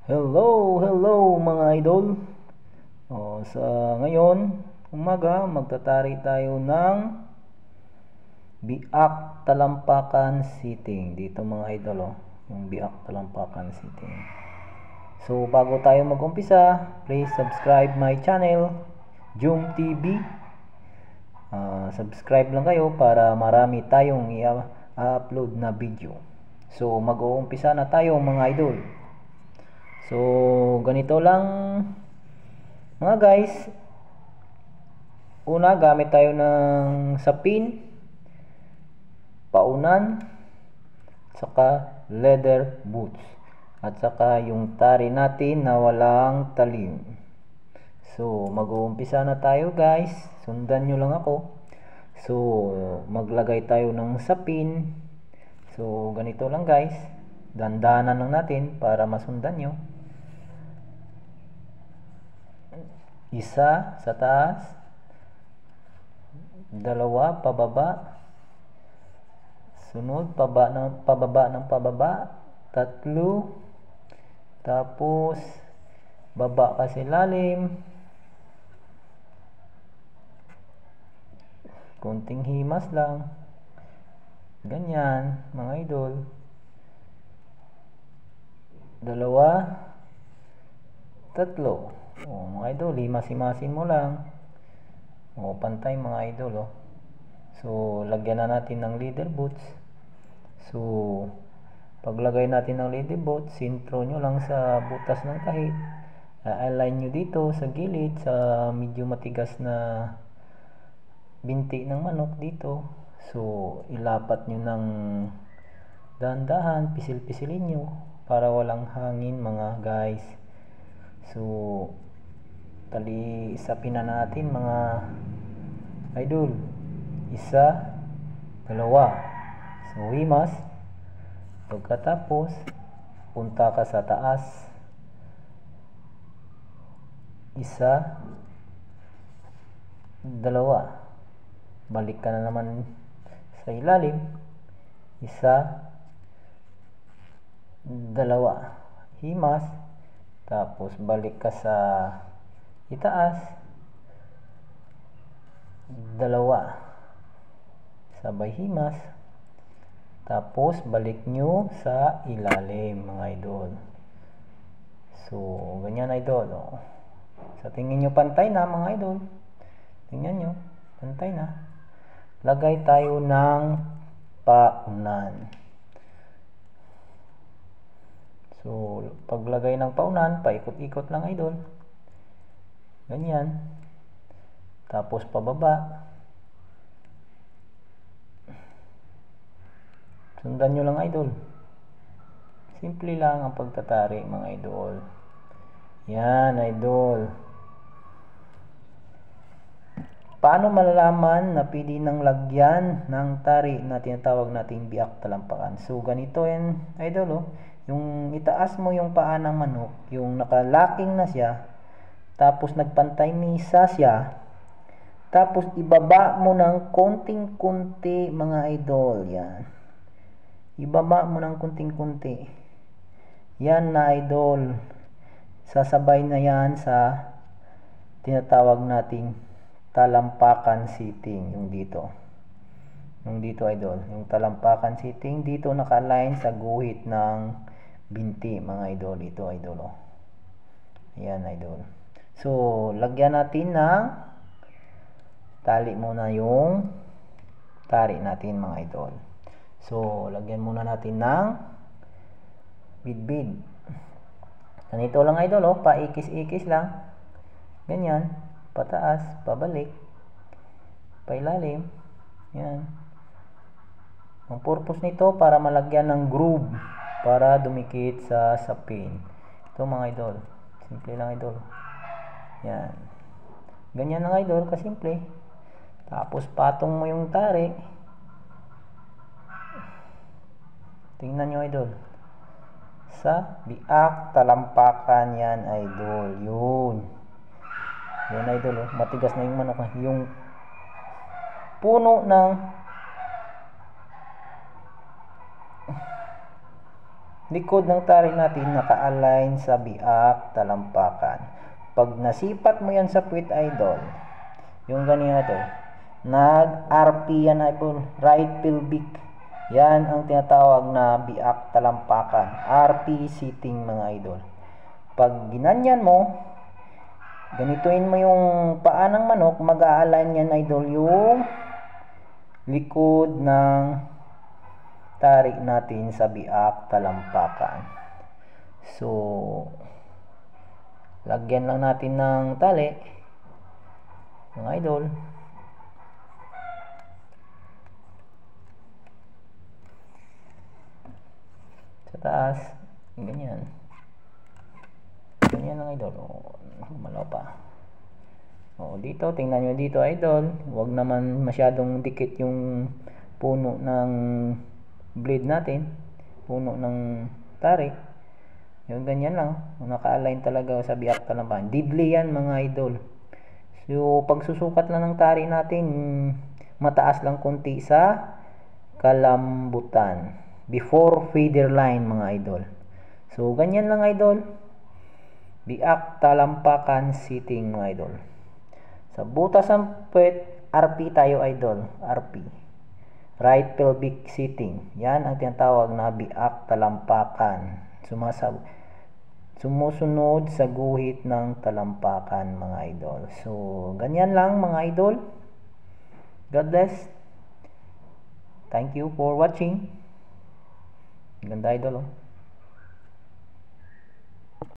Hello mga idol. Sa ngayon, umaga, magtatari tayo ng Biak Talampakan Sitting. Dito mga idol, yung Biak Talampakan Sitting. So, bago tayo mag-umpisa, please subscribe my channel, Joom TV. Subscribe lang kayo para marami tayong i-upload na video. So, mag-uumpisa na tayo mga idol. So, ganito lang mga guys. Una, gamit tayo ng sapin, paunan, saka leather boots, at saka yung tari natin na walang talim. So, mag-uumpisa na tayo guys. Sundan nyo lang ako. So, maglagay tayo ng sapin. So, ganito lang guys. Dandanan lang natin para masundan nyo. Isa sa taas, dalawa pababa, sunod pababa ng pababa, tatlo, tapos baba ka sa ilalim, konting himas lang, ganyan mga idol. Dalawa, tatlo. Mga idol, himas-himasin mo lang. Pantay mga idol. So, lagyan na natin ng leather boots. So, paglagay natin ng leather boots, sintro nyo lang sa butas ng kahit. Align nyo dito sa gilid, sa medyo matigas na binti ng manok dito. So, ilapat nyo ng dahan-dahan, pisil-pisilin nyo para walang hangin mga guys. So, isapin na natin mga idol. Isa, dalawa. So, himas. Pagkatapos, punta ka sa taas. Isa, dalawa. Balik ka na naman sa ilalim. Isa, dalawa. Himas. Tapos, balik ka sa itaas, dalawa, sabay himas, tapos balik nyo sa ilalim mga idol. So, ganyan idol. Sa tingin nyo pantay na mga idol, tingnan nyo, pantay na. Lagay tayo ng paunan. So, paglagay ng paunan, paikot-ikot lang idol. Ganyan. Tapos pababa. Sundan nyo lang idol. Simple lang ang pagtatari mga idol. Yan idol. Paano malalaman na pwede nang lagyan ng tari na tinatawag nating biak talampakan? So ganito yan idol. Yung itaas mo yung paa ng manok, yung nakalaking na siya, tapos nagpantay misa siya, tapos ibaba mo ng konting-kunti mga idol. Yan, ibaba mo ng konting-kunti. Yan na idol, sasabay na yan sa tinatawag nating talampakan sitting. Yung dito idol, yung talampakan sitting, dito naka-align sa guhit ng binti mga idol. Ito idol. Ayan idol. So, lagyan natin ng tali muna yung tari natin mga idol. So, lagyan muna natin ng bidbid. Ganito lang idol, paikis-ikis lang. Ganyan, pataas, pabalik, pailalim. Yan. Ang purpose nito para malagyan ng groove para dumikit sa sapin. Ito mga idol. Simple lang idol. Yan. Ganyan lang idol, kasimple. Tapos patong mo yung tari. Tingnan nyo idol. Sa biak talampakan yan idol. Yun. Yan idol. Matigas na yung manok. Yung puno ng likod ng tari natin naka-align sa biak talampakan. Pag nasipat mo yan sa puwit, idol, yung ganito, nag-RP yan, idol, right pelvic. Yan ang tinatawag na biak talampakan, RP sitting, mga idol. Pag ginanyan mo, ganituin mo yung paa ng manok, mag-a-align yan, idol, yung likod ng tari natin sa biak talampakan. So, lagyan lang natin ng tali, mga idol. Sa taas, ganyan. Ganyan lang, idol. Malaw pa. Dito, tingnan nyo dito, idol. Huwag naman masyadong dikit yung puno ng blade natin. Puno ng tari. Yung ganyan lang. Naka-align talaga sa biak talampakan. Didli yan, mga idol. So, pagsusukat lang ng tari natin, mataas lang konti sa kalambutan. Before feeder line, mga idol. So, ganyan lang, idol. Biak talampakan sitting, mga idol. Sa butas ng puwet, RP tayo, idol. RP. Right pelvic sitting. Yan ang tinatawag na biak talampakan. Sumusunod sa guhit ng talampakan, mga idol. So, ganyan lang, mga idol. God bless. Thank you for watching. Ganda, idol, oh.